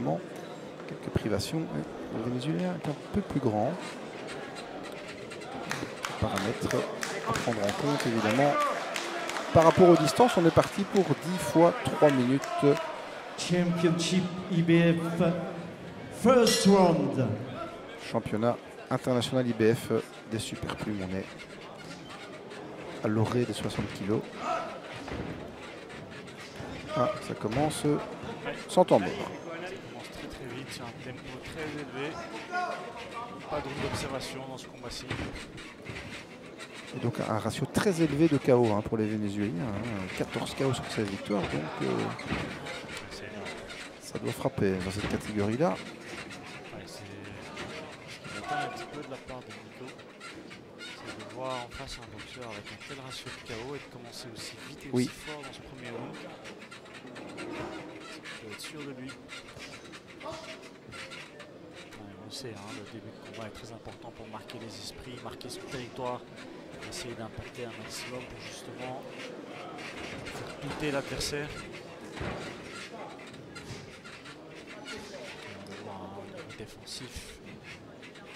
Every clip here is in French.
évidemment quelques privations. Le Vénézuélien est un peu plus grand. Paramètres à prendre en compte évidemment. Par rapport aux distances, on est parti pour 10 fois 3 minutes. Championship IBF First Round. Championnat international IBF des super plumes. On est à l'orée des 60 kg. Ah, ça commence sans tambour. Ça commence très très vite sur un tempo très élevé. Pas de route d'observation dans ce combat-ci. Et donc un ratio très élevé de KO pour les Vénézuéliens. 14 KO sur 16 victoires. Donc ça doit frapper dans cette catégorie-là. Ouais, ce qui m'étonne un petit peu de la part de Nico, c'est de voir en face un boxeur avec un tel ratio de KO et de commencer aussi vite et aussi fort dans ce premier round. Il faut être sûr de lui. Ouais, on le sait, le début de combat est très important pour marquer les esprits, marquer son territoire, essayer d'impacter un maximum pour justement faire douter l'adversaire. Défensif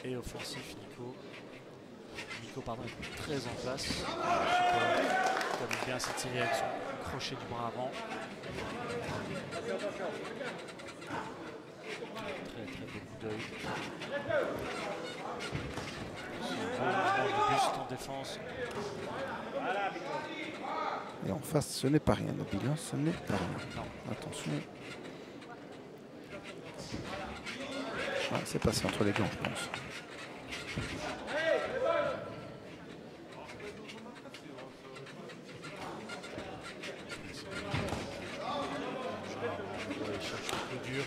et offensif. Nico pardon, est très en place. Il termine bien cette série avec son crochet du bras avant. Très très beau coup d'œil. Un beau buste en défense. Et en face, ce n'est pas rien, Nobile, ce n'est pas rien. Non. Attention. Ah, c'est passé entre les gants, je pense. Il cherche un peu dur.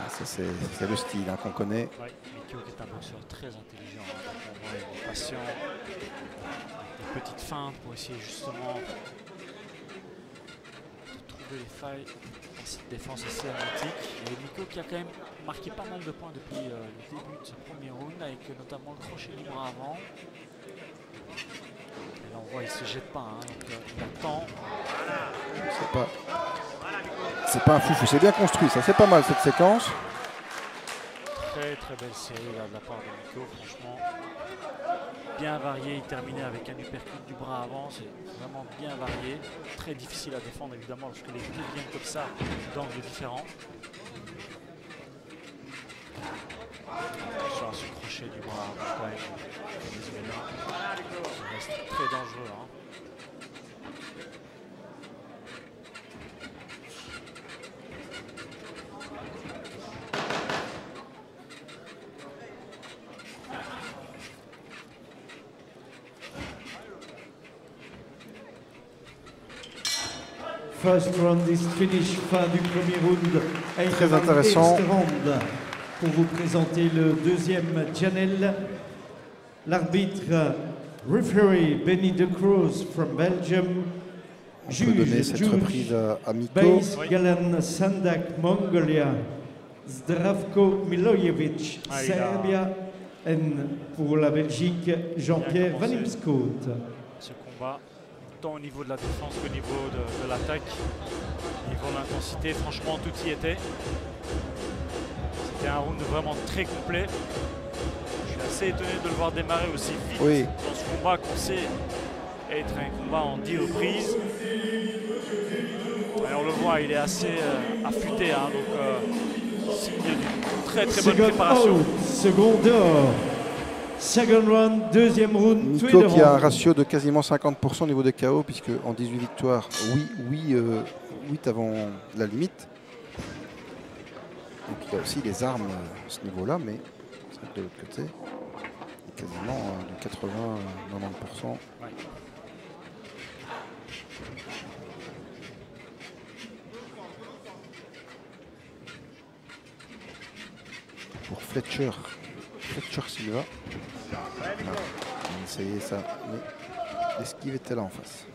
Ça, c'est le style qu'on connaît. Ouais, Nico qui est un boxeur très intelligent. On voit, il est patient. Des petites feintes pour essayer justement de trouver les failles dans cette défense assez analytique. Et Nico qui a quand même marqué pas mal de points depuis le début de ce premier round, avec notamment le crochet du bras avant. Et là on voit il se jette pas, donc il attend. C'est pas un foufou, c'est bien construit, ça c'est pas mal cette séquence. Très très belle série là, de la part de Nico, franchement. Bien varié, il terminait avec un uppercut du bras avant, c'est vraiment bien varié. Très difficile à défendre évidemment lorsque les coups viennent comme ça d'angles différents. Attention à ce crochet du bras avant quand même. Ça reste très dangereux. First round is finished, fin du premier round. Très intéressant. Pour vous présenter le deuxième channel, l'arbitre referee Benny De Cruz from Belgium, on peut donner cette reprise à Miko. Base Galan Sandak Mongolia, Zdravko Milojevic Serbia, et pour la Belgique Jean-Pierre Van Imscoot. Ce combat, tant au niveau de la défense qu'au niveau de l'attaque, au niveau de l'intensité, franchement tout y était. C'était un round vraiment très complet. Je suis assez étonné de le voir démarrer aussi vite dans ce combat qu'on sait être un combat en 10 reprises. Et on le voit, il est assez affûté, donc signe d'une très très bonne préparation. Second round, deuxième round. Nico qui a un ratio de quasiment 50% au niveau des KO, puisque en 18 victoires, 8 avant la limite. Donc il y a aussi les armes à ce niveau-là, mais de l'autre côté, quasiment de 80-90%. Ouais. Pour Fletcher Silva. On a essayé ça, mais l'esquive était là en face.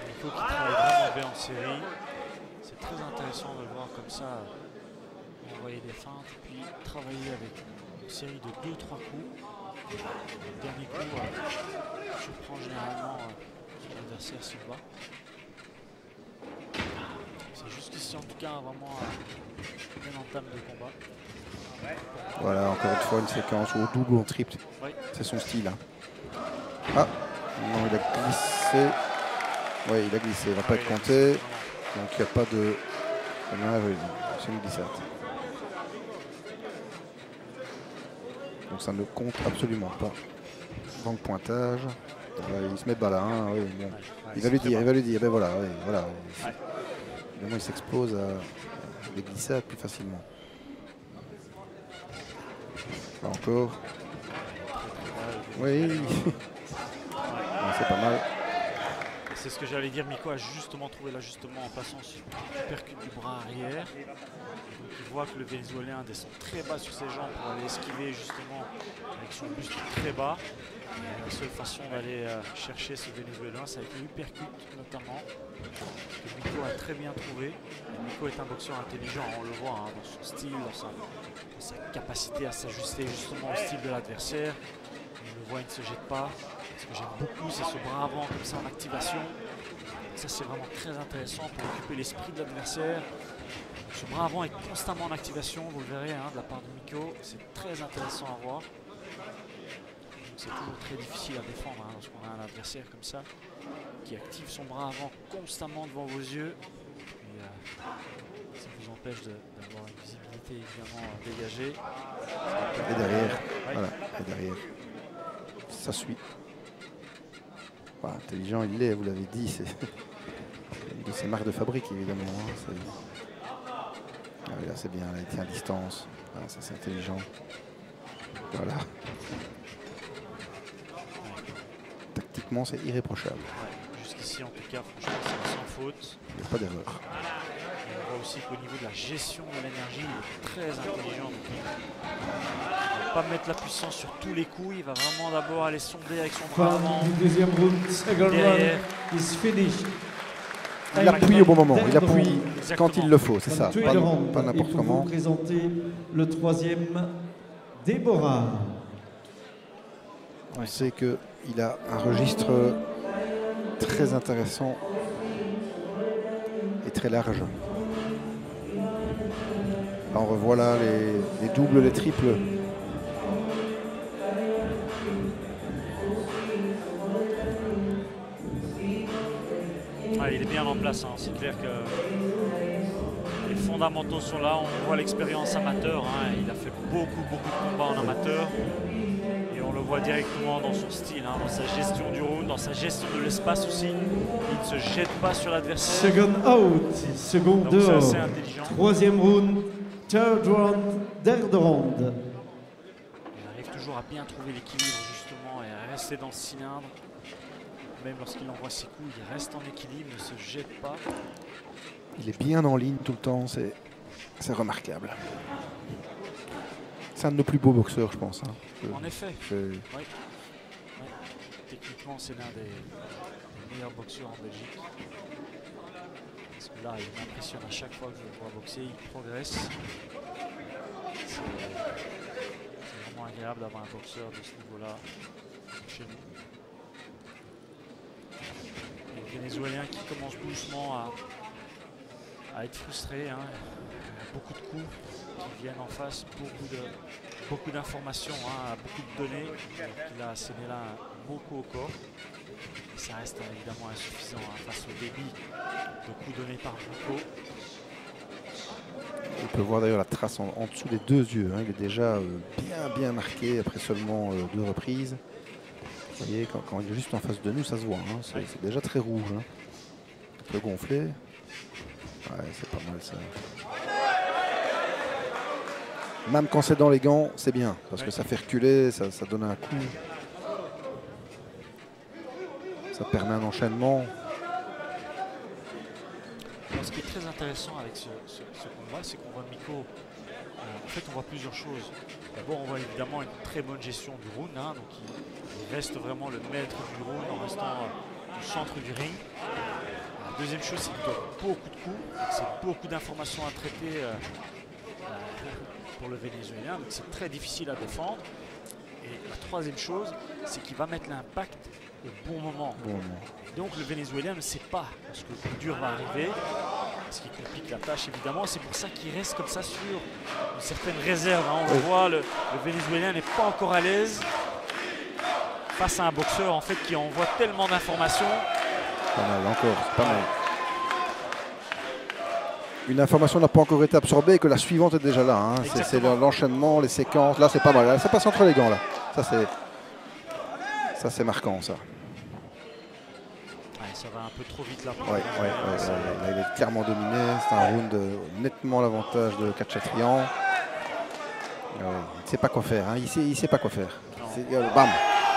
Nico qui travaille vraiment bien en série. C'est très intéressant de le voir comme ça. On envoyer des feintes, puis travailler avec une série de 2-3 coups. Le dernier coup, je prends généralement l'adversaire sur le bas. C'est jusqu'ici en tout cas vraiment une entame de combat. Voilà, encore une fois, une séquence au double ou au triple. Oui. C'est son style. Hein. Ah, non, il a glissé. Oui, il a glissé, il ne va pas être compté. Donc il n'y a pas de... C'est une glissade. Donc ça ne compte absolument pas dans le pointage. Il se met bas là. Hein, oui, bon. Il va lui dire, ben voilà, oui, voilà. Évidemment, il s'expose à des glissades plus facilement. Là encore. Oui. C'est pas mal. C'est ce que j'allais dire. Miko a justement trouvé l'ajustement en passant sur le percute du bras arrière. Donc il voit que le Vénézuélien descend très bas sur ses jambes pour aller esquiver justement avec son buste très bas. Et la seule façon d'aller chercher ce Vénézuélien, c'est avec le percute notamment, que Miko a très bien trouvé. Et Miko est un boxeur intelligent, on le voit hein, dans son style, dans sa capacité à s'ajuster justement au style de l'adversaire. On le voit, il ne se jette pas. Ce que j'aime beaucoup, c'est ce bras avant comme ça en activation. Ça, c'est vraiment très intéressant pour occuper l'esprit de l'adversaire. Ce bras avant est constamment en activation, vous le verrez hein, de la part de Miko. C'est très intéressant à voir. C'est toujours très difficile à défendre hein, lorsqu'on a un adversaire comme ça qui active son bras avant constamment devant vos yeux. Et ça vous empêche d'avoir une visibilité évidemment dégagée. Et derrière, ouais. Voilà, et derrière, ça suit. Enfin, intelligent, il l'est, vous l'avez dit, c'est de ses marques de fabrique évidemment. Hein, ah oui, là c'est bien, là, il tient à distance. Ah, ça c'est intelligent. Voilà. Tactiquement, c'est irréprochable. Ouais, jusqu'ici, en tout cas, franchement, c'est sans faute. Il n'y a pas d'erreur. On voit aussi qu'au niveau de la gestion de l'énergie, il est très intelligent. Il ne va pas mettre la puissance sur tous les coups. Il va vraiment d'abord aller sonder avec son bras avant. Deuxième round, second round is finished. Il appuie au bon moment. Il appuie Exactement. quand il le faut, c'est ça. Pas n'importe comment. Vous présenter le troisième, Déborah. On sait qu'il a un registre très intéressant et très large. Là, on revoit là les doubles, les triples. Ah, il est bien en place, hein. C'est clair que les fondamentaux sont là. On voit l'expérience amateur. Hein. Il a fait beaucoup de combats en amateur. Et on le voit directement dans son style, hein, dans sa gestion du round, dans sa gestion de l'espace aussi. Il ne se jette pas sur l'adversaire. Second out, second Donc c'est dehors. assez intelligent. Troisième round, third round, third round. Il arrive toujours à bien trouver l'équilibre justement et à rester dans le cylindre. Même lorsqu'il envoie ses coups, il reste en équilibre, ne se jette pas. Il est bien en ligne tout le temps, c'est remarquable. C'est un de nos plus beaux boxeurs, je pense. Hein. En effet. Oui. Ouais. Techniquement, c'est l'un des meilleurs boxeurs en Belgique. Parce que là, il m'impressionne à chaque fois que je le vois boxer, il progresse. C'est vraiment agréable d'avoir un boxeur de ce niveau-là chez nous. Les Vénézuéliens qui commencent doucement à être frustrés. Hein. Beaucoup de coups qui viennent en face, beaucoup d'informations, hein, beaucoup de données. Il a asséné là un beau coup au corps. Et ça reste évidemment insuffisant hein, face au débit de coups donnés par Miko. On peut voir d'ailleurs la trace en dessous des deux yeux. Hein. Il est déjà bien marqué après seulement 2 reprises. Vous voyez, quand il est juste en face de nous, ça se voit. Hein. C'est déjà très rouge. Hein. Un peu gonflé. Ouais, c'est pas mal ça. Même quand c'est dans les gants, c'est bien. Parce que ça fait reculer, ça donne un coup. Ça permet un enchaînement. Alors, ce qui est très intéressant avec ce combat, c'est qu'on voit Miko. En fait, on voit plusieurs choses. D'abord, on voit évidemment une très bonne gestion du round. Hein, donc il reste vraiment le maître du round en restant au centre du ring. La deuxième chose, c'est qu'il donne beaucoup de coups. C'est beaucoup d'informations à traiter pour le Vénézuélien, donc c'est très difficile à défendre. Et la troisième chose, c'est qu'il va mettre l'impact au bon moment. Et donc le Vénézuélien ne sait pas ce que le coup dur va arriver, ce qui complique la tâche évidemment. C'est pour ça qu'il reste comme ça sur une certaine réserve. Hein. On le voit, le Vénézuélien n'est pas encore à l'aise face à un boxeur en fait qui envoie tellement d'informations. Pas mal encore, c'est pas mal. Une information n'a pas encore été absorbée et que la suivante est déjà là. Hein. C'est l'enchaînement, les séquences. Là, c'est pas mal. Là, ça passe entre les gants. Là. Ça, c'est marquant, ça. Ouais, ça va un peu trop vite là. Ouais, là, il est clairement dominé. C'est un round nettement l'avantage de Khatchatrian. Il ne sait pas quoi faire. Hein. Il sait pas quoi faire. Bam,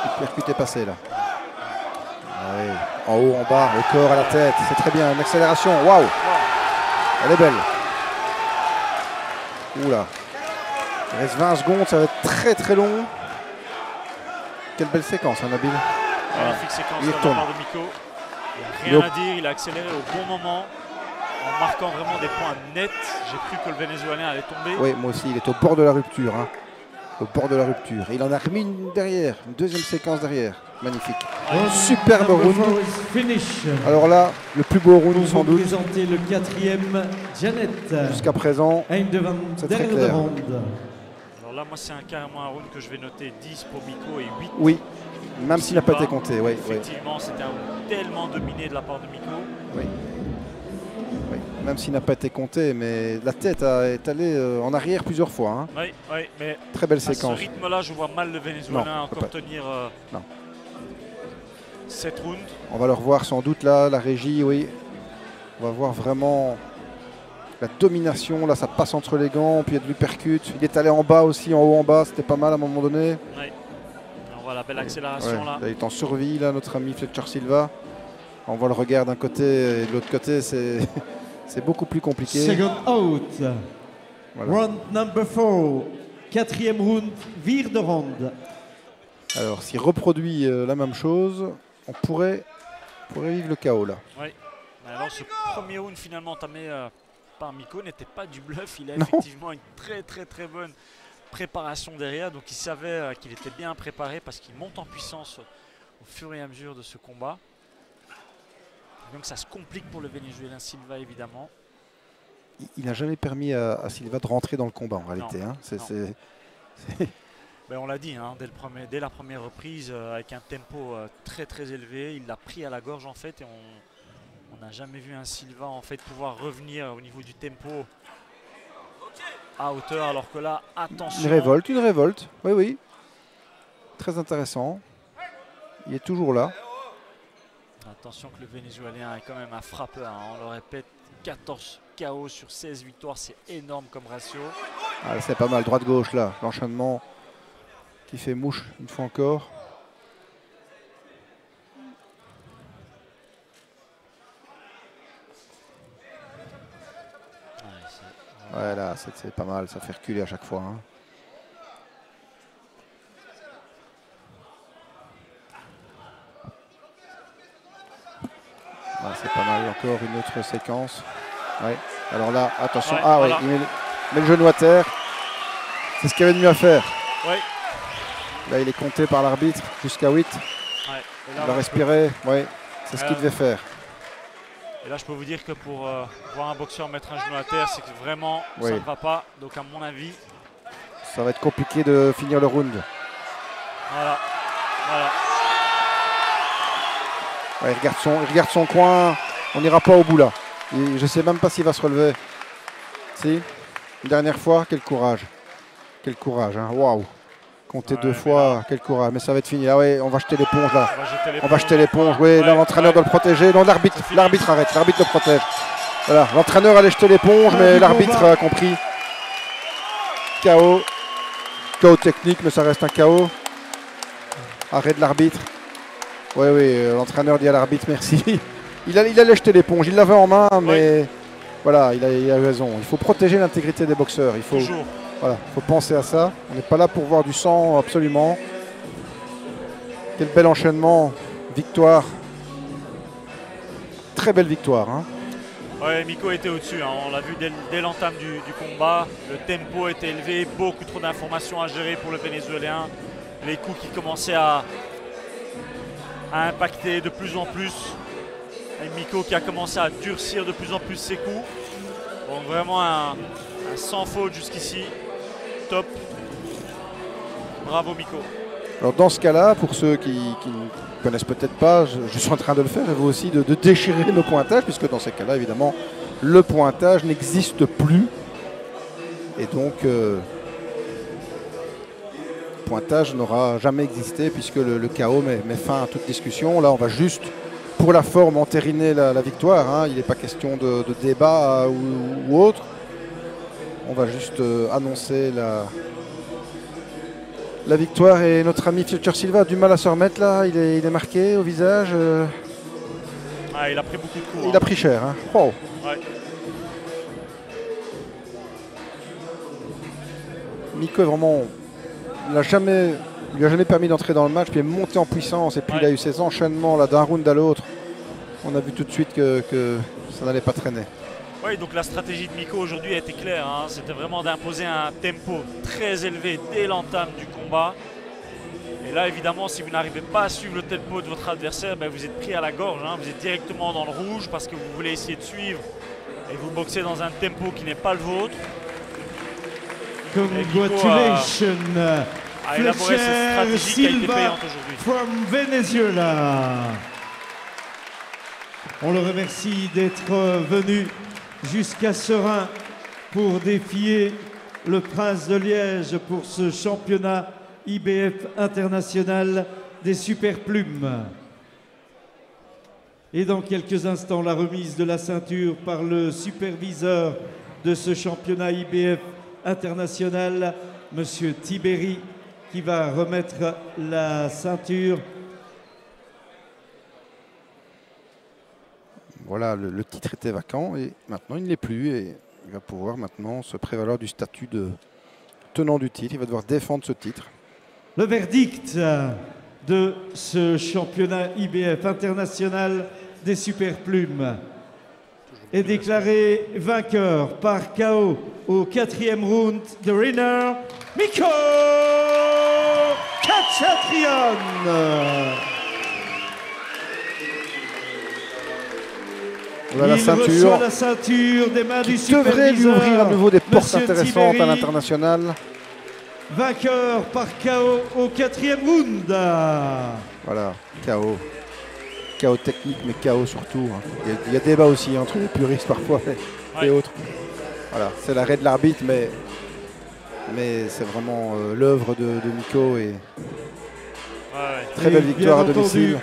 le percute est passé là. Ouais. En haut, en bas, au corps, à la tête. C'est très bien. Une accélération. Waouh! Elle est belle. Oula. Il reste 20 secondes, ça va être très très long. Quelle belle séquence, hein, Nabil. Magnifique séquence de la part de Miko. Il n'a rien à dire, il a accéléré au bon moment en marquant vraiment des points nets. J'ai cru que le Vénézuélien allait tomber. Oui, moi aussi, il est au bord de la rupture. Hein. Au bord de la rupture. Et il en a remis une derrière, une deuxième séquence derrière. Magnifique. Superbe round. Alors là, le plus beau round sans doute. Pour présenter le 4e, Janet. Jusqu'à présent, c'est très clair. Alors là, moi, c'est carrément un round que je vais noter 10 pour Miko et 8. Oui, même s'il n'a pas été compté. Oui, effectivement, c'était un round tellement dominé de la part de Miko. Oui. Oui. Même s'il n'a pas été compté, mais la tête est allée en arrière plusieurs fois. Hein. Oui, mais très belle à séquence. ce rythme-là, je vois mal le Vénézuélien encore tenir cette round. On va le revoir sans doute là, la régie, oui. On va voir vraiment la domination. Là, ça passe entre les gants, puis il y a de l'uppercut. Il est allé en bas aussi, en haut, en bas. C'était pas mal à un moment donné. Oui. On voit la belle accélération là. Il est en survie, là, notre ami Fletcher Silva. On voit le regard d'un côté et de l'autre côté, c'est beaucoup plus compliqué. Second out. Voilà. Round number 4. 4e round, vire de ronde. Alors, s'il reproduit la même chose, on pourrait vivre le chaos là. Oui. Alors, ce premier round finalement entamé par Miko n'était pas du bluff. Il a effectivement une très bonne préparation derrière. Donc, il savait qu'il était bien préparé parce qu'il monte en puissance au fur et à mesure de ce combat. Donc ça se complique pour le Vénézuélien Silva évidemment. Il n'a jamais permis à Silva de rentrer dans le combat en réalité. Hein. Ben, on l'a dit, hein, dès la première reprise, avec un tempo très élevé, il l'a pris à la gorge en fait. Et on n'a jamais vu un Silva en fait pouvoir revenir au niveau du tempo à hauteur. Alors que là, attention. Une révolte. Oui. Très intéressant. Il est toujours là. Attention que le Vénézuélien est quand même un frappeur. Hein. On le répète, 14 KO sur 16 victoires, c'est énorme comme ratio. Ah, c'est pas mal, droite-gauche là. L'enchaînement qui fait mouche une fois encore. Ouais, là, c'est pas mal, ça fait reculer à chaque fois. Hein. C'est pas mal, encore une autre séquence. Ouais. Alors là, attention. Voilà. Il met le genou à terre. C'est ce qu'il y avait de mieux à faire. Ouais. Là, il est compté par l'arbitre jusqu'à 8. Ouais. Il va respirer. Ouais. C'est ce qu'il devait faire. Et là, je peux vous dire que pour voir un boxeur mettre un genou à terre, c'est que vraiment, ça ne va pas. Donc, à mon avis, ça va être compliqué de finir le round. Voilà. Ouais, il regarde son coin. On n'ira pas au bout là. Je ne sais même pas s'il va se relever. Si. Une dernière fois, quel courage. Quel courage. Hein. Waouh. Compter 2 fois, quel courage. Mais ça va être fini. Ah ouais, on va jeter l'éponge là. On va jeter l'éponge. Oui, là, l'entraîneur doit le protéger. Non, l'arbitre arrête. L'arbitre le protège. Voilà. L'entraîneur allait jeter l'éponge, mais l'arbitre a compris. KO. KO technique, mais ça reste un KO. Arrêt de l'arbitre. Oui, l'entraîneur dit à l'arbitre merci. Il allait jeter l'éponge, il l'avait en main, mais voilà, il a eu raison. Il faut protéger l'intégrité des boxeurs. Il faut penser à ça. On n'est pas là pour voir du sang, absolument. Quel bel enchaînement. Victoire. Très belle victoire. Hein. Ouais, Miko était au-dessus, hein. On l'a vu dès l'entame du combat. Le tempo était élevé, beaucoup trop d'informations à gérer pour le Vénézuélien. Les coups qui commençaient à impacter de plus en plus. Et Miko qui a commencé à durcir de plus en plus ses coups. Donc vraiment un sans faute jusqu'ici. Top. Bravo Miko. Alors dans ce cas-là, pour ceux qui ne connaissent peut-être pas, je suis en train de le faire, et vous aussi, de déchirer nos pointages, puisque dans ces cas-là, évidemment, le pointage n'existe plus. Et donc, le pointage n'aura jamais existé, puisque le KO met fin à toute discussion. Là, on va juste, pour la forme, entériner la victoire, hein. Il n'est pas question de débat ou autre. On va juste annoncer la victoire, et notre ami Future Silva a du mal à se remettre là, il est marqué au visage. Ah, il a pris beaucoup de coups. Il a pris cher. Hein. Oh. Ouais. Miko est vraiment, il lui a jamais permis d'entrer dans le match, puis il est monté en puissance, et puis il a eu ces enchaînements là d'un round à l'autre. On a vu tout de suite que ça n'allait pas traîner. Oui, donc la stratégie de Miko aujourd'hui a été claire, hein. C'était vraiment d'imposer un tempo très élevé dès l'entame du combat. Et là, évidemment, si vous n'arrivez pas à suivre le tempo de votre adversaire, ben, vous êtes pris à la gorge, hein. Vous êtes directement dans le rouge parce que vous voulez essayer de suivre et vous boxez dans un tempo qui n'est pas le vôtre. Congratulations, a élaboré cette stratégie qui a été payante aujourd'hui. From Venezuela. On le remercie d'être venu jusqu'à Serein pour défier le Prince de Liège pour ce championnat IBF international des superplumes. Et dans quelques instants, la remise de la ceinture par le superviseur de ce championnat IBF international, Monsieur Tiberi, qui va remettre la ceinture. Voilà, le titre était vacant et maintenant il ne l'est plus, et il va pouvoir maintenant se prévaloir du statut de tenant du titre. Il va devoir défendre ce titre. Le verdict de ce championnat IBF international des superplumes est déclaré vainqueur par KO au 4e round de winner, Miko Khatchatrian. Voilà, il reçoit la ceinture des mains du superviseur. Devrait lui ouvrir à nouveau des portes Monsieur intéressantes Tiberi, à l'international. Vainqueur par KO au 4e round. Voilà, KO. KO technique, mais KO surtout. Hein. Il y a débat aussi entre les puristes parfois et autres. Voilà, c'est l'arrêt de l'arbitre, mais c'est vraiment l'œuvre de Miko. Et très belle victoire à domicile.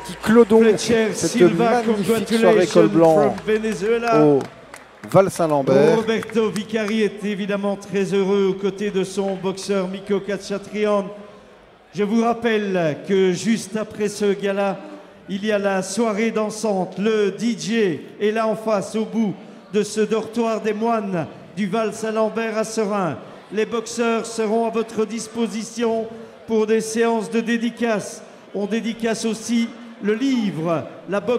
Qui clôt donc cette magnifique soirée col blanc au Val-Saint-Lambert. Roberto Vicari est évidemment très heureux aux côtés de son boxeur Miko Khatchatrian. Je vous rappelle que juste après ce gala, il y a la soirée dansante. Le DJ est là en face, au bout de ce dortoir des moines du Val-Saint-Lambert à Serein. Les boxeurs seront à votre disposition pour des séances de dédicaces. On dédicace aussi le livre « La boxe